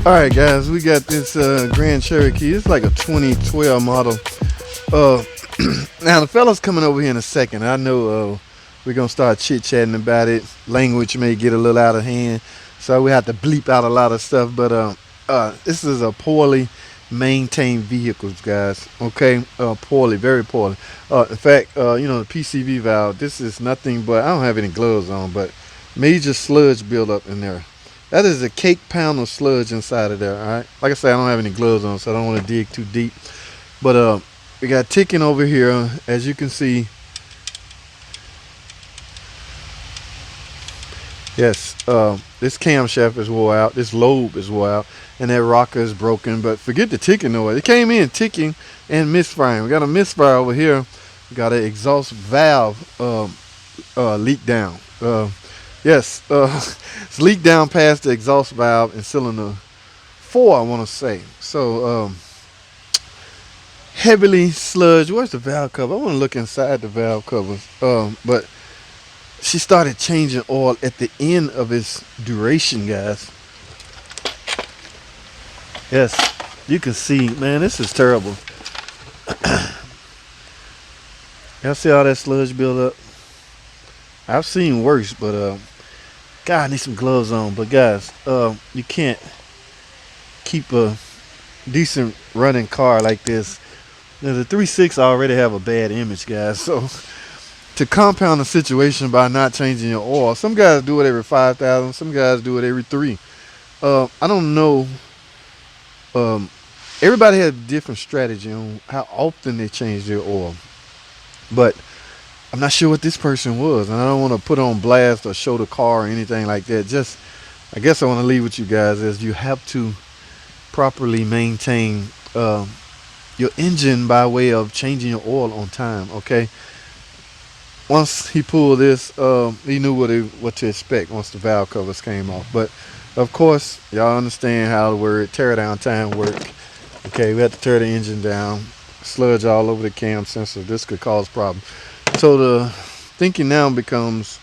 All right, guys, we got this Grand Cherokee. It's like a 2012 model. Uh, now the fella's coming over here in a second. I know we're gonna start chit-chatting about it. Language may get a little out of hand, so we have to bleep out a lot of stuff. But this is a poorly maintained vehicles, guys. Okay, poorly, very poorly. In fact, you know, the PCV valve. This is nothing but, I don't have any gloves on, but major sludge buildup in there. That is a cake pound of sludge inside of there. All right. Like I said, I don't have any gloves on, so I don't want to dig too deep. But we got ticking over here, as you can see. Yes, this camshaft is wore out. This lobe is wore out, and that rocker is broken. But forget the ticking noise. It came in ticking and misfiring. We got a misfire over here. We got an exhaust valve leak down. Yes, it's leaked down past the exhaust valve in cylinder 4, I want to say. So heavily sludged. Where's the valve cover? I want to look inside the valve covers. But she started changing oil at the end of its duration, guys. Yes, you can see, man, this is terrible. Y'all see all that sludge build up? I've seen worse, but God, I need some gloves on. But guys, you can't keep a decent running car like this. Now, the 3.6 already have a bad image, guys. So to compound the situation by not changing your oil, some guys do it every 5,000, some guys do it every 3. I don't know. Everybody has a different strategy on how often they change their oil, but I'm not sure what this person was, and I don't want to put on blast or show the car or anything like that. Just, I guess I want to leave with you guys is you have to properly maintain your engine by way of changing your oil on time. Okay. Once he pulled this, he knew what to expect once the valve covers came off. But of course, y'all understand how the word tear down time work. Okay, we had to tear the engine down, sludge all over the cam sensor. This could cause problems. So the thinking now becomes,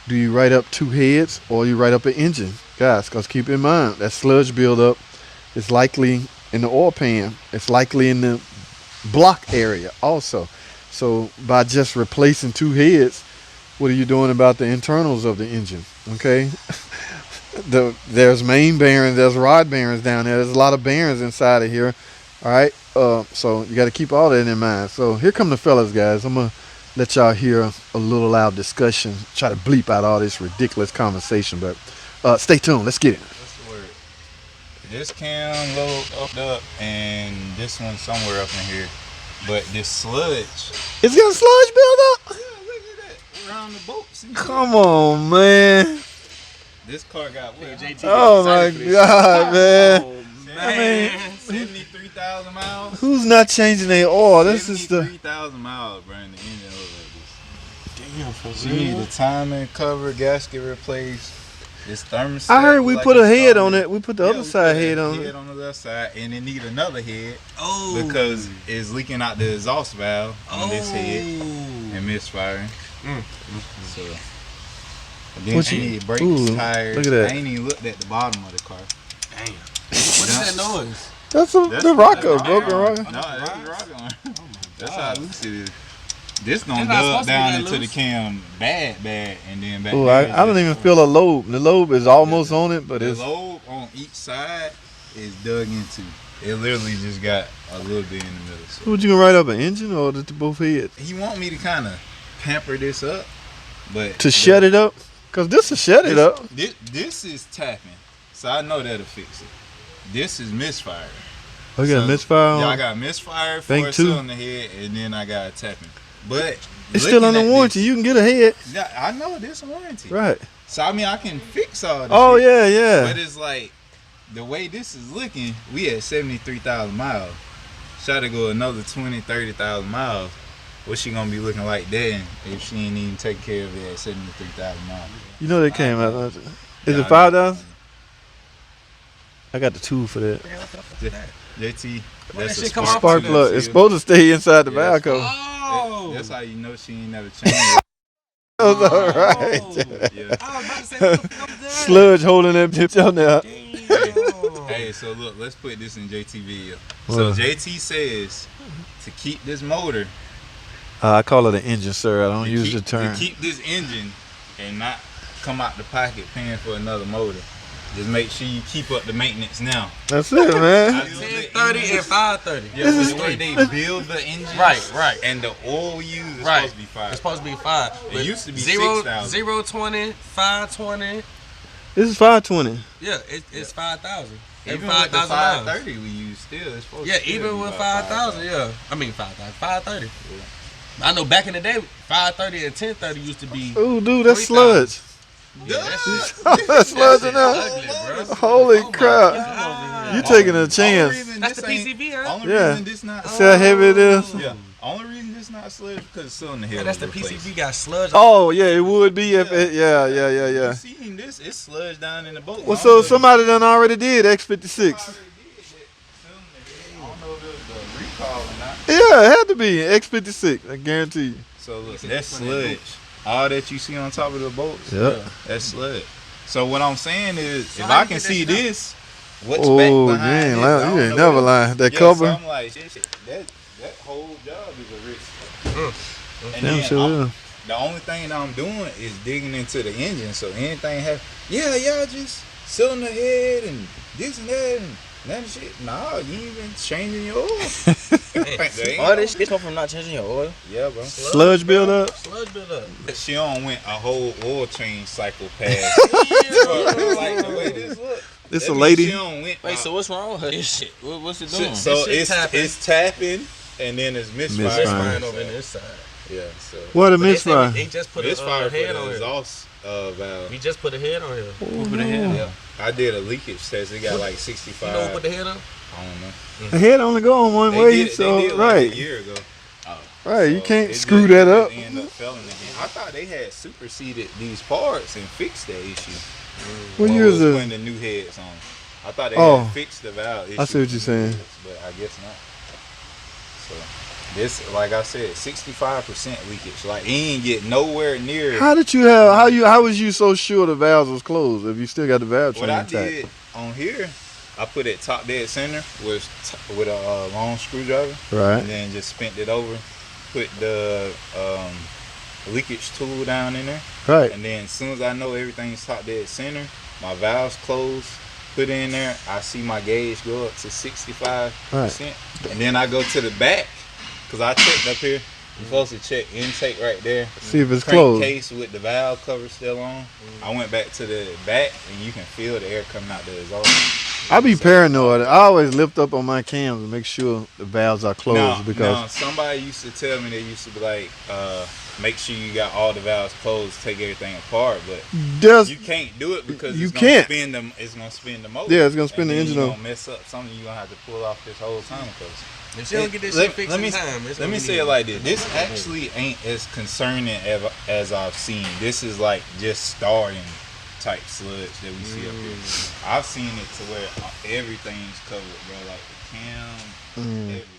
do you write up 2 heads or you write up an engine? Guys, because keep in mind, that sludge buildup is likely in the oil pan. It's likely in the block area also. So by just replacing 2 heads, what are you doing about the internals of the engine? Okay. There's main bearings, there's rod bearings down there. There's a lot of bearings inside of here. All right. So you got to keep all that in mind. So here come the fellas, guys. I'm going to let y'all hear a little loud discussion. Try to bleep out all this ridiculous conversation, but stay tuned. Let's get it. What's the word? This cam load up, and this one somewhere up in here. But this sludge. It's got sludge build up? Yeah, look at that. Around the bolts. Come on, man. This car got what? Oh my God, man. Oh, I mean, 73,000 miles. Who's not changing their oil? This is the 73,000 miles, bro, and the engine look like this. damn for So you need the timing cover, gasket replaced. This thermostat. I heard we like put a head started. on it. We put the other side head on Head it. on the left side, and it need another head. Oh. Because it's leaking out the exhaust valve on this head and misfiring. So. Then What I you- need brakes, ooh, tires. look at that. I ain't even looked at the bottom of the car. Damn. What is that noise? That's the rocker, broken rocker. No, that's the rocker one. That's how loose it is. This gonna It's not dub supposed to be down that into the loose. cam bad, and then back. Oh, there I don't even feel a lobe. The lobe is almost on it, but the it's lobe on each side is dug into. It literally just got a little bit in the middle. So what you gonna write up an engine or the both heads he want me to kind of pamper this up, but to shut it up? Cause this will shut it up. This is tapping, so I know that'll fix it. This is misfire. Oh, you got So, misfire on? Yeah, I got misfire for Think a too. cylinder head, and then I got tapping. But It's still under warranty. You can get a head. Yeah, I know this warranty. Right. So I mean, I can fix all this. Oh, shit. yeah, yeah. But it's like the way this is looking. We at 73,000 miles. Try to go another 20, 30,000 miles. What's she gonna be looking like then if she ain't even take care of it at 73,000 miles? You know they came out. Is Yeah, it $5? I got the tool for that. JT, Where that's that a shit come spark off? Spark plug. It's supposed to stay inside the Yeah, valve cover. Oh. That's how you know she ain't never changed it. That was all right. Yeah. I was about to say, what the fuck was that? Sludge holding that bitch on there. Damn. Hey, so look, let's put this in JT video. What? So JT says to keep this motor, I call it an engine, sir. I don't to use keep, the term. to keep this engine and not come out the pocket paying for another motor. Just make sure you keep up the maintenance now. That's it, man. 10:30 and 5:30. Yeah, This but is- the way they build the engine, Right. and the oil we use is Right. supposed to be fire. It's supposed to be 5. It used to be 0, 6,000. 020, 520. This is 520. Yeah, it's 5,000. Even Every with the 5,000 miles. 530 we use still, it's supposed Yeah, to still even be with about 5,000, yeah. I mean 5,000, 530. I know back in the day, 530 and 1030 used to be. Oh, dude, that's 3,000. sludge. Yeah, that shit. That's sludge That in there. shit ugly, bro. Holy Oh my crap. God. You taking a Only chance. reason That's this the ain't- PCV, huh? Only Yeah. reason this not See how heavy it is? Yeah. Only reason this not sludge because it's still in the hill. Yeah, that's the PCV got sludge. Oh, yeah, it would be if it, yeah. You seen this? It's sludge down in the boat. Well, so somebody done already did X56. I don't know if it was the recall or not. Yeah, it had to be X56. I guarantee you. So look, that's sludge. All that you see on top of the boats, Yep. that's sludge. So what I'm saying is, So if how I you can get that see stuff? this, what's Oh, back you behind ain't this, I lying. don't You ain't know never what- lying. That Yeah, cover. So I'm like, shit, that whole job is a risk. And Damn then sure is. the only thing that I'm doing is digging into the engine. So anything have, y'all just cylinder head and this and that and that and shit. Nah, you ain't even changing your oil. They ain't All this shit come from not changing your oil. Yeah, bro. Sludge buildup. Sludge build up. She don't went a whole oil change cycle past. Like the way this look. This that a mean lady. She don't went. Wait, so what's wrong with her? This shit. What's it doing? So This shit it's tapping and then it's misfire. Misfire. Misfiring over in this side. Yeah. So What a But they said misfire. He just put a misfire for head on the here. exhaust valve. He just put a head on here. Oh, Who put a head on? Yeah. I did a leakage test. It got like 65. You know who put the head on? I don't know. The head only go on one They way, did it so like right, a year ago. right. You So can't it screw just- that up. It ended up failing again. I thought they had superseded these parts and fixed that issue. What When year we is was it? putting the new heads on. I thought they Oh. had fixed the valve issue. I see what you're saying. But I guess not. So this, like I said, 65% leakage. Like it ain't get nowhere near. How did you have? How was you so sure the valves was closed if you still got the valve train What I intact? did on here, I put it top dead center with a long screwdriver, Right. and then just spent it over. Put the leakage tool down in there, Right. and then as soon as I know everything's top dead center, my valves closed. Put it in there. I see my gauge go up to 65%, and then I go to the back because I checked up here. You're supposed to check intake right there. See if it's Crankcase closed. with the valve cover still on. I went back to the back and you can feel the air coming out the exhaust. I be paranoid. I always lift up on my cams and make sure the valves are closed because Somebody used to tell me, they used to be like, make sure you got all the valves closed, take everything apart, but there's you can't do it because You it's gonna can't. spin them. It's gonna spin the motor. Yeah, it's gonna spin and the then engine You're up. gonna mess up something. You're gonna have to pull off this whole time because. If she don't get this Let- shit fixed let me- in time, it's Let gonna me be say it like this. This actually ain't as concerning as I've seen. This is like just starting type sludge that we see up here. I've seen it to where everything's covered, bro. Like the cam, everything.